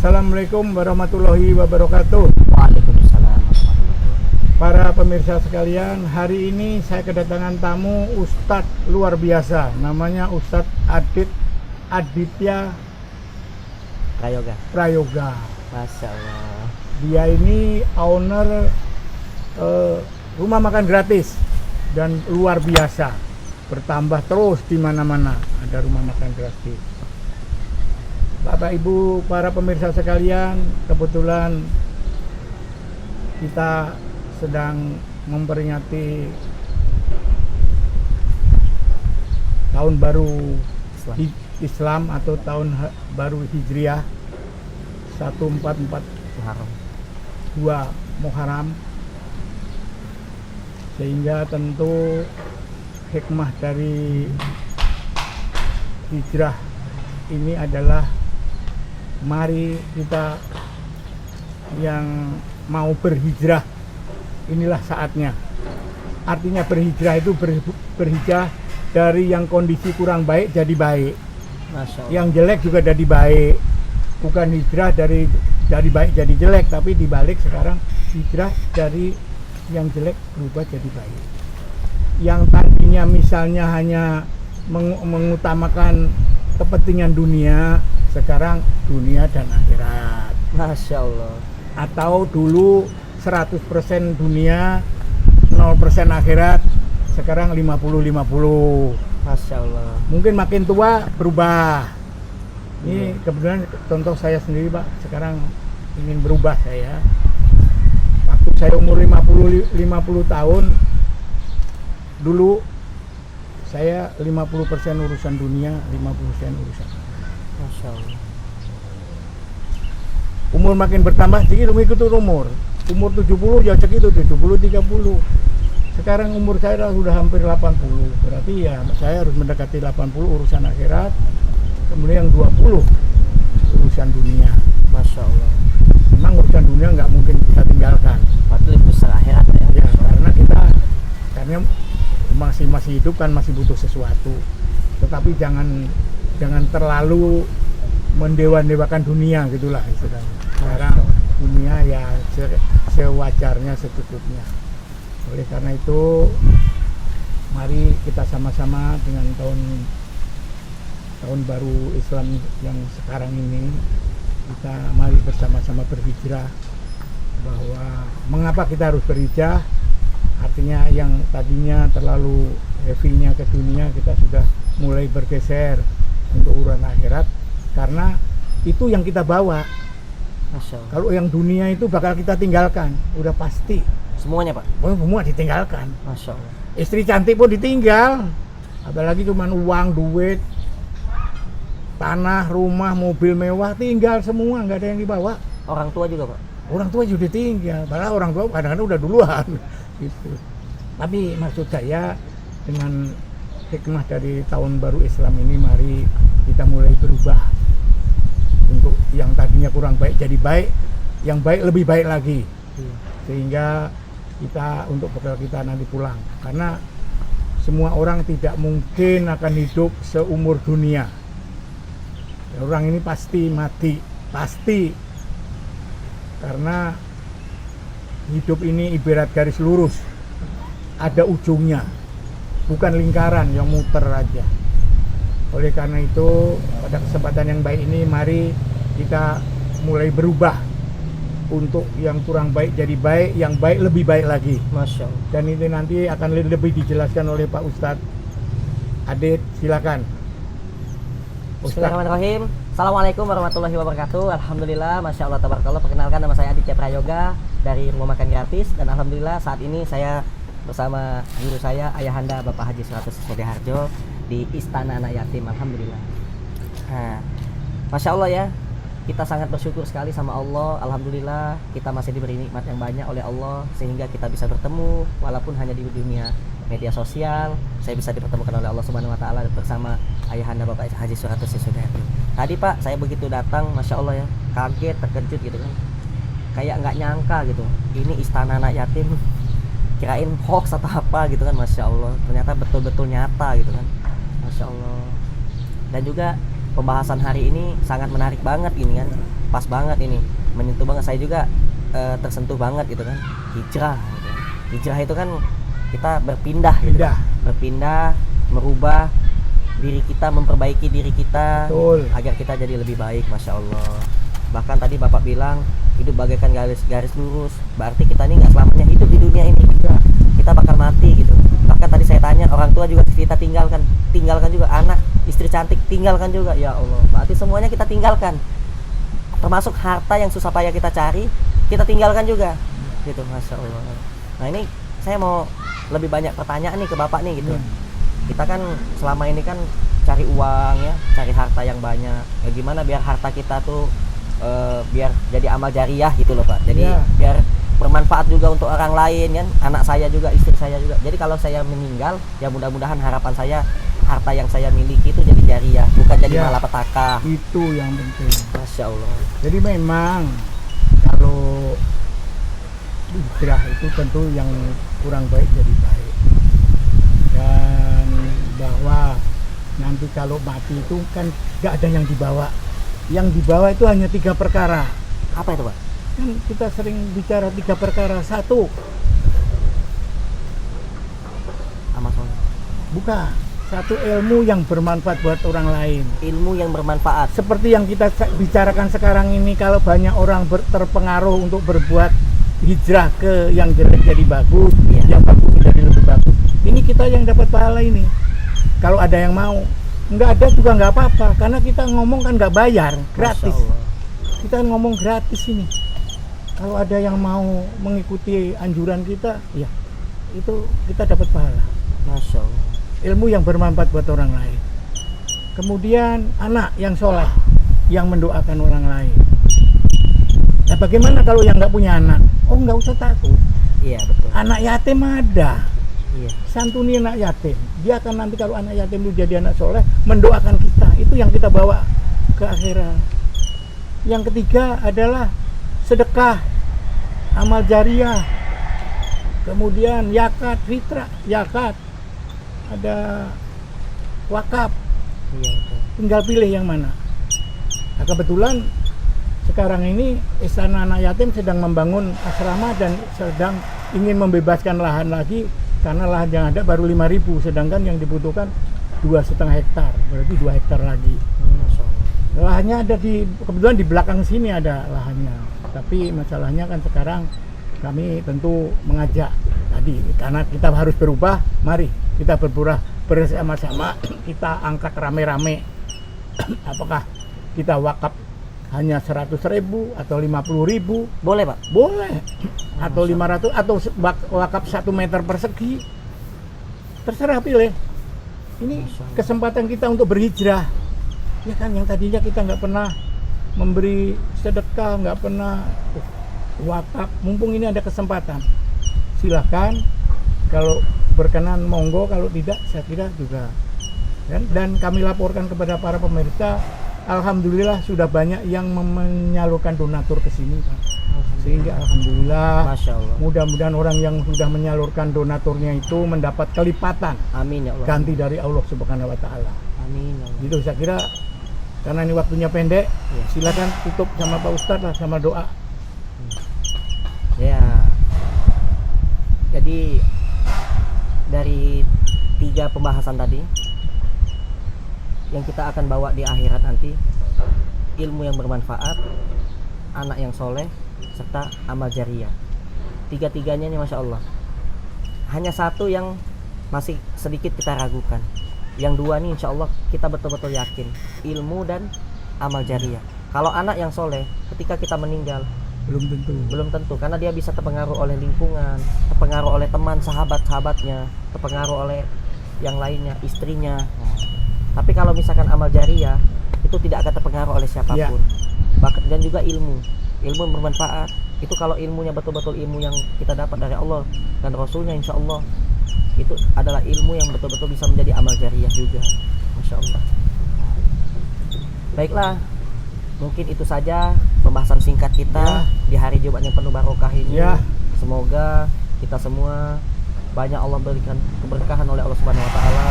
Assalamualaikum warahmatullahi wabarakatuh. Waalaikumsalam warahmatullahi wabarakatuh. Para pemirsa sekalian, hari ini saya kedatangan tamu Ustadz luar biasa. Namanya Ustadz Aditya Prayoga. Masya Allah. Dia ini owner rumah makan gratis dan luar biasa. Bertambah terus di mana-mana ada rumah makan gratis. Bapak Ibu, para pemirsa sekalian, kebetulan kita sedang memperingati tahun baru Islam atau tahun baru Hijriah 1442 Muharram, sehingga tentu hikmah dari hijrah ini adalah mari kita yang mau berhijrah, inilah saatnya. Artinya berhijrah itu berhijrah dari yang kondisi kurang baik jadi baik, yang jelek juga jadi baik. Bukan hijrah dari baik jadi jelek, tapi dibalik sekarang hijrah dari yang jelek berubah jadi baik. Yang tadinya misalnya hanya mengutamakan kepentingan dunia, sekarang dunia dan akhirat. Masya Allah. Atau dulu 100% dunia, 0% akhirat, sekarang 50-50. Masya Allah. Mungkin makin tua berubah. Ini kebetulan contoh saya sendiri, Pak. Sekarang ingin berubah saya. Waktu saya umur 50 tahun, dulu saya 50% urusan dunia, 50% urusan. Masya Allah. Umur makin bertambah sedikit mengikuti umur. Umur 70 ya segitu, 70-30. Sekarang umur saya sudah hampir 80. Berarti ya saya harus mendekati 80 urusan akhirat. Kemudian yang 20 urusan dunia. Masya Allah. Memang urusan dunia nggak mungkin kita tinggalkan. Berarti lebih besar akhirat ya. Ya, karena masih hidup kan, masih butuh sesuatu. Tetapi jangan terlalu mendewa-dewakan dunia, gitulah istilahnya. Sekarang dunia ya sewajarnya, secukupnya. Oleh karena itu, mari kita sama-sama dengan tahun baru Islam yang sekarang ini, kita mari bersama-sama berhijrah. Bahwa mengapa kita harus berhijrah? Artinya yang tadinya terlalu heavy-nya ke dunia, kita sudah mulai bergeser untuk urusan akhirat, karena itu yang kita bawa. Masya Allah. Kalau yang dunia itu bakal kita tinggalkan, udah pasti. Semuanya Pak? Semua ditinggalkan. Masya Allah. Istri cantik pun ditinggal, apalagi cuman uang, duit, tanah, rumah, mobil mewah, tinggal semua, nggak ada yang dibawa. Orang tua juga Pak? Orang tua juga ditinggal, padahal orang tua kadang-kadang udah duluan gitu. Tapi maksud saya, dengan hikmah dari tahun baru Islam ini, mari kita mulai berubah. Untuk yang tadinya kurang baik jadi baik, yang baik lebih baik lagi. Sehingga kita, untuk bekal kita nanti pulang. Karena semua orang tidak mungkin akan hidup seumur dunia. Orang ini pasti mati, pasti. Karena hidup ini ibarat garis lurus, ada ujungnya, bukan lingkaran yang muter aja. Oleh karena itu, pada kesempatan yang baik ini, mari kita mulai berubah. Untuk yang kurang baik jadi baik, yang baik lebih baik lagi. Masya Allah. Dan ini nanti akan lebih dijelaskan oleh Pak Ustadz Adit, silakan. Bismillahirrahmanirrahim. Assalamualaikum warahmatullahi wabarakatuh. Alhamdulillah, Masya Allah, tabarakallah. Perkenalkan, nama saya Aditya Prayoga dari Rumah Makan Gratis. Dan Alhamdulillah saat ini saya bersama guru saya, Ayahanda Bapak Haji Suratus Sudiharjo, di Istana Anak Yatim. Alhamdulillah. Nah, Masya Allah ya, kita sangat bersyukur sekali sama Allah. Alhamdulillah kita masih diberi nikmat yang banyak oleh Allah, sehingga kita bisa bertemu walaupun hanya di dunia media sosial. Saya bisa dipertemukan oleh Allah Subhanahu wa Ta'ala bersama Ayahanda Bapak Haji Suratus Sudiharjo. Tadi Pak, saya begitu datang, Masya Allah ya, kaget, terkejut gitu kan, kayak nggak nyangka gitu, ini Istana Anak Yatim, kirain hoax atau apa gitu kan. Masya Allah, ternyata betul-betul nyata gitu kan. Masya Allah. Dan juga pembahasan hari ini sangat menarik banget ini kan. pas banget ini, menyentuh banget. Saya juga tersentuh banget gitu kan, hijrah gitu. Hijrah itu kan kita berpindah gitu. Berpindah, merubah diri kita, memperbaiki diri kita. Betul. Agar kita jadi lebih baik, Masya Allah. Bahkan tadi Bapak bilang hidup bagaikan garis lurus, berarti kita ini nggak selamanya hidup di dunia ini, kita bakal mati gitu. Bahkan tadi saya tanya, orang tua juga kita tinggalkan juga, anak, istri cantik tinggalkan juga, ya Allah. Berarti semuanya kita tinggalkan, termasuk harta yang susah payah kita cari, kita tinggalkan juga gitu, Masya Allah. Nah ini saya mau lebih banyak pertanyaan nih ke Bapak nih gitu. Kita kan selama ini kan cari uang ya, cari harta yang banyak. Ya gimana biar harta kita tuh biar jadi amal jariah gitu loh Pak. Jadi biar bermanfaat juga untuk orang lain kan, anak saya juga, istri saya juga. Jadi kalau saya meninggal, ya mudah-mudahan harapan saya harta yang saya miliki itu jadi jariah, bukan jadi malapetaka. Itu yang penting. Masya Allah. Jadi memang kalau hijrah itu tentu yang kurang baik jadi baik, dan bahwa nanti kalau mati itu kan gak ada yang dibawa itu hanya 3 perkara. Apa itu Pak? Kan kita sering bicara 3 perkara. 1, amal soleh. bukan. 1, ilmu yang bermanfaat buat orang lain. Ilmu yang bermanfaat. Seperti yang kita bicarakan sekarang ini, kalau banyak orang terpengaruh untuk berbuat hijrah ke yang jelek jadi bagus, yang bagus jadi lebih bagus. Ini kita yang dapat pahala ini. Kalau ada yang mau, nggak ada juga nggak apa-apa, karena kita ngomong kan nggak bayar, gratis. Kita ngomong gratis ini. Kalau ada yang mau mengikuti anjuran kita, ya itu kita dapat pahala. Masya Allah. Ilmu yang bermanfaat buat orang lain. Kemudian anak yang soleh, yang mendoakan orang lain. Nah, bagaimana kalau yang nggak punya anak? Oh, nggak usah takut. Iya betul. Anak yatim ada. Iya. Santuni anak yatim. Dia akan nanti kalau anak yatim itu jadi anak soleh, mendoakan kita. Itu yang kita bawa ke akhirat. Yang ketiga adalah sedekah, amal jariah. Kemudian yakat, fitrah, yakat. Ada wakaf. Iya betul. Tinggal pilih yang mana. Nah, kebetulan sekarang ini Istana Anak Yatim sedang membangun asrama dan sedang ingin membebaskan lahan lagi, karena lahan yang ada baru 5.000, sedangkan yang dibutuhkan 2,5 hektar, berarti 2 hektar lagi. Lahannya ada kebetulan di belakang sini ada lahannya, tapi masalahnya kan sekarang kami tentu mengajak tadi, karena kita harus berubah, mari kita bersama-sama, kita angkat rame-rame. Apakah kita wakaf hanya 100.000 atau 50.000? Boleh Pak? Boleh. Atau 500, atau wakaf 1 meter persegi. Terserah pilih. Ini kesempatan kita untuk berhijrah. Ya kan, yang tadinya kita nggak pernah memberi sedekah, nggak pernah wakaf. Mumpung ini ada kesempatan, silahkan. Kalau berkenan monggo, kalau tidak saya kira juga. Dan kami laporkan kepada para pemerintah, alhamdulillah sudah banyak yang menyalurkan donatur ke sini, Pak. Sehingga alhamdulillah, Masya Allah. Mudah-mudahan orang yang sudah menyalurkan donaturnya itu mendapat kelipatan. Amin ya Allah. Ganti dari Allah Subhanahu wa taala. Amin ya Allah. Gitu saya kira, karena ini waktunya pendek, Ya. silakan tutup sama Pak Ustadz lah, sama doa. Ya. Jadi dari 3 pembahasan tadi yang kita akan bawa di akhirat nanti, ilmu yang bermanfaat, anak yang soleh, serta amal jariah. 3-tiganya ini Masya Allah. Hanya 1 yang masih sedikit kita ragukan. Yang 2 nih Insya Allah kita betul-betul yakin, ilmu dan amal jariah. Kalau anak yang soleh, ketika kita meninggal, belum tentu, karena dia bisa terpengaruh oleh lingkungan, terpengaruh oleh teman, sahabat-sahabatnya, terpengaruh oleh yang lainnya, istrinya. Tapi kalau misalkan amal jariah, itu tidak akan terpengaruh oleh siapapun. Dan juga ilmu yang bermanfaat. Itu kalau ilmunya betul-betul ilmu yang kita dapat dari Allah dan Rasulnya, insya Allah itu adalah ilmu yang betul-betul bisa menjadi amal jariah juga. Masya Allah. Baiklah, mungkin itu saja pembahasan singkat kita di hari Jumat yang penuh barokah ini. Semoga kita semua banyak Allah berikan keberkahan oleh Allah Subhanahu wa taala,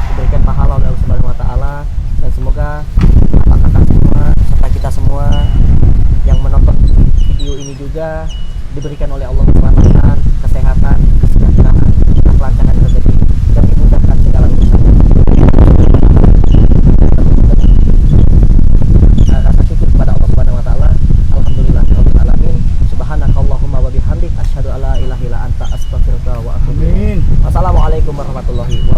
diberikan pahala oleh Allah Subhanahu wa taala, dan semoga kakak-kakak semua serta kita semua yang menonton video ini juga diberikan oleh Allah keselamatan, kesehatan, kesejahteraan, kelancaran rezeki, dan dimudahkan segala urusan. Rasa syukur kepada Allah Subhanahu wa taala. Alhamdulillahirabbil alamin. Subhanakallahumma wa bihamdik asyhadu alla ilaha illa anta astaghfiruka wa atubu ilaik. Amin. Wassalamualaikum warahmatullahi wabarakatuh.